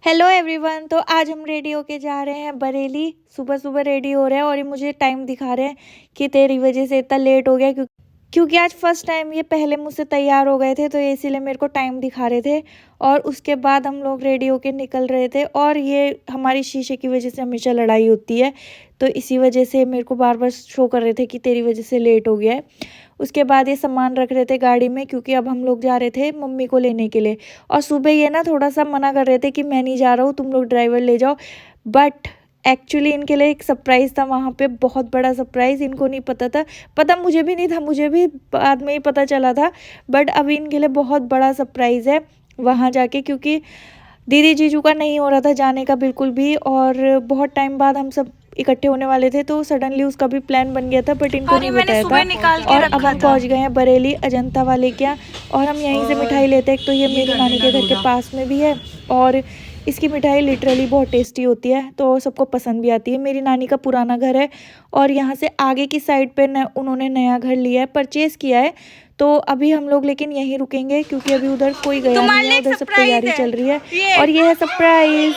Hello everyone. तो आज हम रेडी होके जा रहे हैं बरेली। सुबह सुबह रेडी हो रहे हैं और ये मुझे टाइम दिखा रहे हैं कि तेरी वजह से इतना लेट हो गया, क्योंकि आज फर्स्ट टाइम ये पहले मुझसे तैयार हो गए थे, तो ये इसीलिए मेरे को टाइम दिखा रहे थे। और उसके बाद हम लोग रेडी होके निकल रहे थे और ये हमारी शीशे की वजह से हमेशा लड़ाई होती है, तो इसी वजह से मेरे को बार बार शो कर रहे थे कि तेरी वजह से लेट हो गया है। उसके बाद ये सामान रख रहे थे गाड़ी में, क्योंकि अब हम लोग जा रहे थे मम्मी को लेने के लिए। और सुबह ये ना थोड़ा सा मना कर रहे थे कि मैं नहीं जा रहा हूँ, तुम लोग ड्राइवर ले जाओ। बट एक्चुअली इनके लिए एक सरप्राइज़ था वहाँ पे, बहुत बड़ा सरप्राइज़। इनको नहीं पता था, पता मुझे भी नहीं था, मुझे भी बाद में ही पता चला था। बट अभी इनके लिए बहुत बड़ा सरप्राइज़ है वहाँ जाके, क्योंकि दीदी जीजू का नहीं हो रहा था जाने का बिल्कुल भी। और बहुत टाइम बाद हम सब इकट्ठे होने वाले थे, तो सडनली उसका भी प्लान बन गया था, बट इनको नहीं बताया था। और अब हम पहुंच गए हैं बरेली अजंता वाले के यहाँ, और हम यहीं से मिठाई लेते हैं। तो ये मेरी नानी के घर के पास में भी है, और इसकी मिठाई लिटरली बहुत टेस्टी होती है, तो सबको पसंद भी आती है। मेरी नानी का पुराना घर है, और यहाँ से आगे की साइड पे उन्होंने नया घर लिया है, परचेज़ किया है। तो अभी हम लोग लेकिन यहीं रुकेंगे, क्योंकि अभी उधर कोई गया नहीं है, उधर सब तैयारी चल रही है। और ये है सरप्राइज।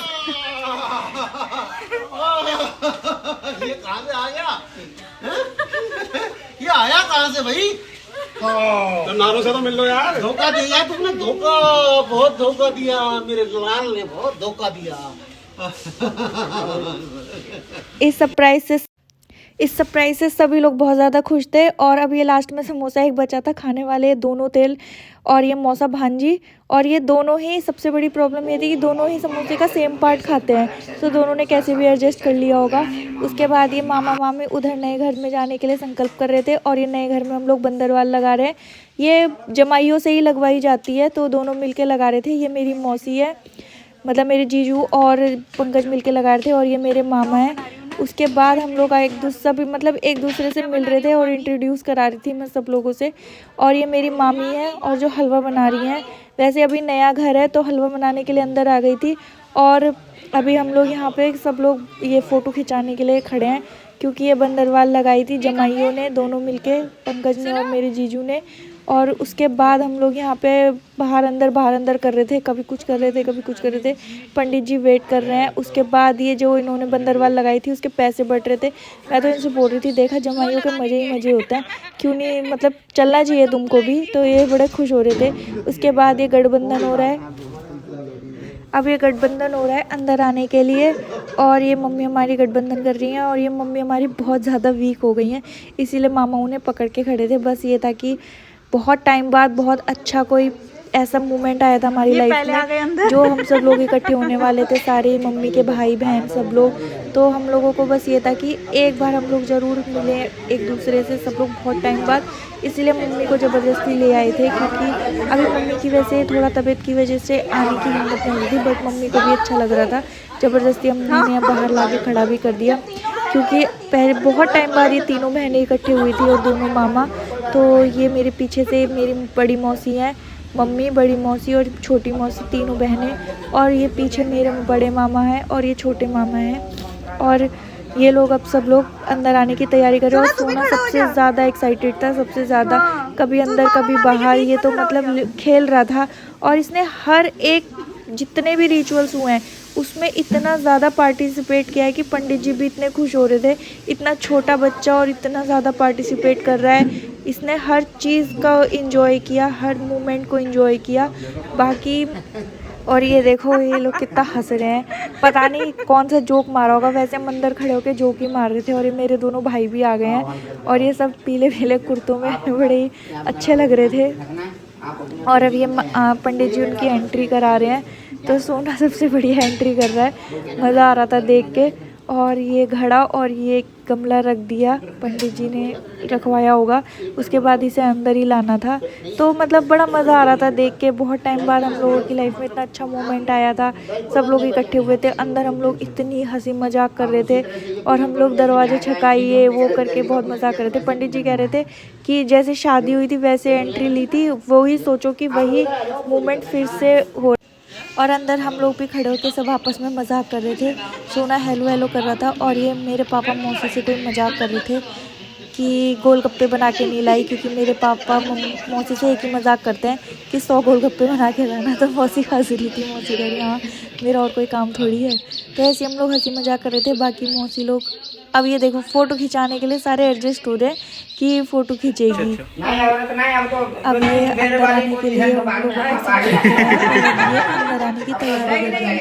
ये कहाँ से आ गया? ये आया कहाँ से भाई? तो नारों से तो मिल लो यार। धोखा दिया तुमने, धोखा, बहुत धोखा दिया मेरे लाल ने, बहुत धोखा दिया। इस सरप्राइज से सभी लोग बहुत ज़्यादा खुश थे। और अब ये लास्ट में समोसा एक बचा था खाने वाले, दोनों तेल और ये मौसा भांजी। और ये दोनों ही, सबसे बड़ी प्रॉब्लम ये थी कि दोनों ही समोसे का सेम पार्ट खाते हैं, तो दोनों ने कैसे भी एडजस्ट कर लिया होगा। उसके बाद ये मामा मामी उधर नए घर में जाने के लिए संकल्प कर रहे थे, और ये नए घर में हम लोग बंदरवाल लगा रहे हैं। ये जमाइयों से ही लगवाई जाती है, तो दोनों मिल लगा रहे थे। ये मेरी मौसी है, मतलब मेरे जीजू और पंकज मिल लगा रहे थे, और ये मेरे मामा हैं। उसके बाद हम लोग एक दूसरे से मिल रहे थे और इंट्रोड्यूस करा रही थी मैं सब लोगों से। और ये मेरी मामी है, और जो हलवा बना रही हैं। वैसे अभी नया घर है, तो हलवा बनाने के लिए अंदर आ गई थी। और अभी हम लोग यहाँ पे सब लोग ये फ़ोटो खिंचाने के लिए खड़े हैं, क्योंकि ये बंदरवाल लगाई थी जमाइयों ने, दोनों मिलके, पंकज ने और मेरे जीजू ने। और उसके बाद हम लोग यहाँ पे बाहर अंदर कर रहे थे, कभी कुछ कर रहे थे, कभी कुछ कर रहे थे। पंडित जी वेट कर रहे हैं। उसके बाद ये जो इन्होंने बंदरवाल लगाई थी उसके पैसे बट रहे थे। मैं तो इनसे बोल रही थी, देखा जमाइयों के मज़े ही मज़े होते हैं, क्यों नहीं, मतलब चलना चाहिए तुमको भी। तो ये बड़े खुश हो रहे थे। उसके बाद ये गठबंधन हो रहा है, अब ये गठबंधन हो रहा है अंदर आने के लिए। और ये मम्मी हमारी गठबंधन कर रही हैं, और ये मम्मी हमारी बहुत ज़्यादा वीक हो गई हैं, इसीलिए मामा उन्हें पकड़ के खड़े थे। बस ये था कि बहुत टाइम बाद बहुत अच्छा कोई ऐसा मोमेंट आया था हमारी लाइफ में, जो हम सब लोग इकट्ठे होने वाले थे, सारे मम्मी के भाई बहन सब लोग। तो हम लोगों को बस ये था कि एक बार हम लोग ज़रूर मिले एक दूसरे से, सब लोग बहुत टाइम बाद। इसलिए मम्मी को ज़बरदस्ती ले आए थे, क्योंकि अभी मम्मी की वजह से थोड़ा तबीयत की वजह से आने की हिम्मत नहीं हुई थी, बट मम्मी को भी अच्छा लग रहा था। ज़बरदस्ती मम्मी ने बाहर ला के खड़ा भी कर दिया, क्योंकि पहले बहुत टाइम बाद ये तीनों बहनें इकट्ठी हुई थी, और दोनों मामा। तो ये मेरे पीछे से मेरी बड़ी मौसी हैं, मम्मी, बड़ी मौसी और छोटी मौसी, तीनों बहनें। और ये पीछे मेरे बड़े मामा हैं, और ये छोटे मामा हैं। और ये लोग अब सब लोग अंदर आने की तैयारी कर रहे हैं। और सोना सबसे ज़्यादा एक्साइटेड था, सबसे ज़्यादा, कभी अंदर कभी बाहर। ये तो मतलब खेल रहा था, और इसने हर एक, जितने भी रिचुअल्स हुए हैं उसमें इतना ज़्यादा पार्टिसिपेट किया है कि पंडित जी भी इतने खुश हो रहे थे। इतना छोटा बच्चा और इतना ज़्यादा पार्टिसिपेट कर रहा है, इसने हर चीज़ का एंजॉय किया, हर मोमेंट को एंजॉय किया। बाकी और ये देखो, ये लोग कितना हंस रहे हैं, पता नहीं कौन सा जोक मारा होगा। वैसे हम अंदर खड़े होकर जोक ही मार रहे थे। और ये मेरे दोनों भाई भी आ गए हैं, और ये सब पीले पीले कुर्तों में बड़े ही अच्छे लग रहे थे। और अब ये पंडित जी उनकी एंट्री करा रहे हैं, तो सोना सबसे बढ़िया एंट्री कर रहा है, मज़ा आ रहा था देख के। और ये घड़ा और ये गमला रख दिया, पंडित जी ने रखवाया होगा, उसके बाद इसे अंदर ही लाना था। तो मतलब बड़ा मज़ा आ रहा था देख के। बहुत टाइम बाद हम लोगों की लाइफ में इतना अच्छा मोमेंट आया था, सब लोग इकट्ठे हुए थे। अंदर हम लोग इतनी हंसी मजाक कर रहे थे, और हम लोग दरवाजे छकाइए वो करके बहुत मज़ा कर रहे थे। पंडित जी कह रहे थे कि जैसे शादी हुई थी वैसे एंट्री ली थी, वही सोचो कि वही मोमेंट फिर से हो। और अंदर हम लोग भी खड़े होकर सब आपस में मजाक कर रहे थे। सोना हेलो हेलो कर रहा था, और ये मेरे पापा मौसी से कोई मजाक कर रहे थे कि गोलगप्पे बना के नहीं लाई, क्योंकि मेरे पापा मौसी से एक ही मजाक करते हैं कि 100 गोलगप्पे बना के लाना। तो मौसी हंस रही थी, मौसी कह रही हाँ मेरा और कोई काम थोड़ी है। तो ऐसे हम लोग हंसी मजाक कर रहे थे। बाकी मौसी लोग अब ये देखो फ़ोटो खिंचाने के लिए सारे एडजस्ट हो रहे हैं कि फ़ोटो खींचेगी। अब ये अंदर आने के लिए हम लोग अंदर आने की तैयारी कर रहे हैं।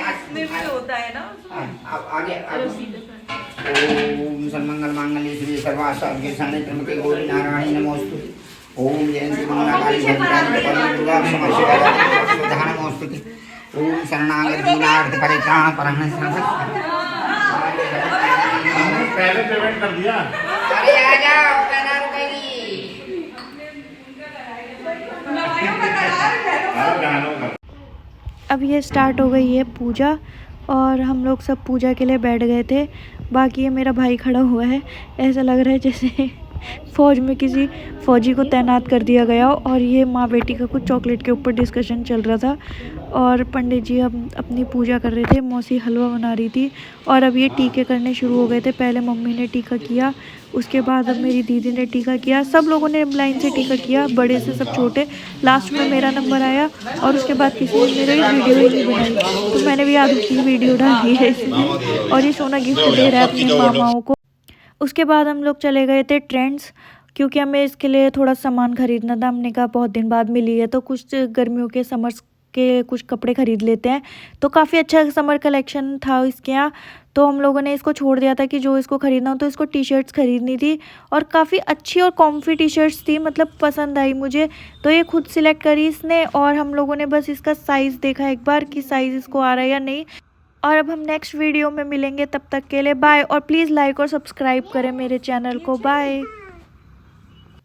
ओम सर्वमंगल मांगल्ये शिवे सर्वार्थसाधके शरण्ये त्र्यंबके गौरी नारायणी नमोस्तुते। ओम जयंती मंगलाकाली भद्रकाली कपालिनी दुर्गा क्षमा शिवा नमोस्तुते। ओम शरणागत दीनार्थ परित्राण परायण पहले पेमेंट कर दिया। अरे आ जाओ कहना रुकेगी। अब ये स्टार्ट हो गई है पूजा और हम लोग सब पूजा के लिए बैठ गए थे। बाकी ये मेरा भाई खड़ा हुआ है, ऐसा लग रहा है जैसे फ़ौज में किसी फ़ौजी को तैनात कर दिया गया हो। और ये माँ बेटी का कुछ चॉकलेट के ऊपर डिस्कशन चल रहा था और पंडित जी अब अपनी पूजा कर रहे थे। मौसी हलवा बना रही थी और अब ये टीके करने शुरू हो गए थे। पहले मम्मी ने टीका किया, उसके बाद अब मेरी दीदी ने टीका किया। सब लोगों ने लाइन से टीका किया, बड़े से सब छोटे। लास्ट में मेरा नंबर आया और उसके बाद किसी ने मेरी वीडियो ही नहीं बनाई, तो मैंने भी आधी की वीडियो डाली है इसमें। और ये सोना गिफ्ट दे रहा है अपने मामाओं को। उसके बाद हम लोग चले गए थे ट्रेंड्स, क्योंकि हमें इसके लिए थोड़ा सामान ख़रीदना था। हमने कहा बहुत दिन बाद मिली है तो कुछ गर्मियों के समर्स के कुछ कपड़े ख़रीद लेते हैं। तो काफ़ी अच्छा समर कलेक्शन था इसके यहाँ। तो हम लोगों ने इसको छोड़ दिया था कि जो इसको ख़रीदना हो। तो इसको टी शर्ट्स ख़रीदनी थी और काफ़ी अच्छी और कॉम्फी टी शर्ट्स थी, मतलब पसंद आई मुझे। तो ये खुद सिलेक्ट करी इसने और हम लोगों ने बस इसका साइज़ देखा एक बार कि साइज़ इसको आ रहा है या नहीं। और अब हम नेक्स्ट वीडियो में मिलेंगे, तब तक के लिए बाय। और प्लीज़ लाइक और सब्सक्राइब करें मेरे चैनल को। बाय।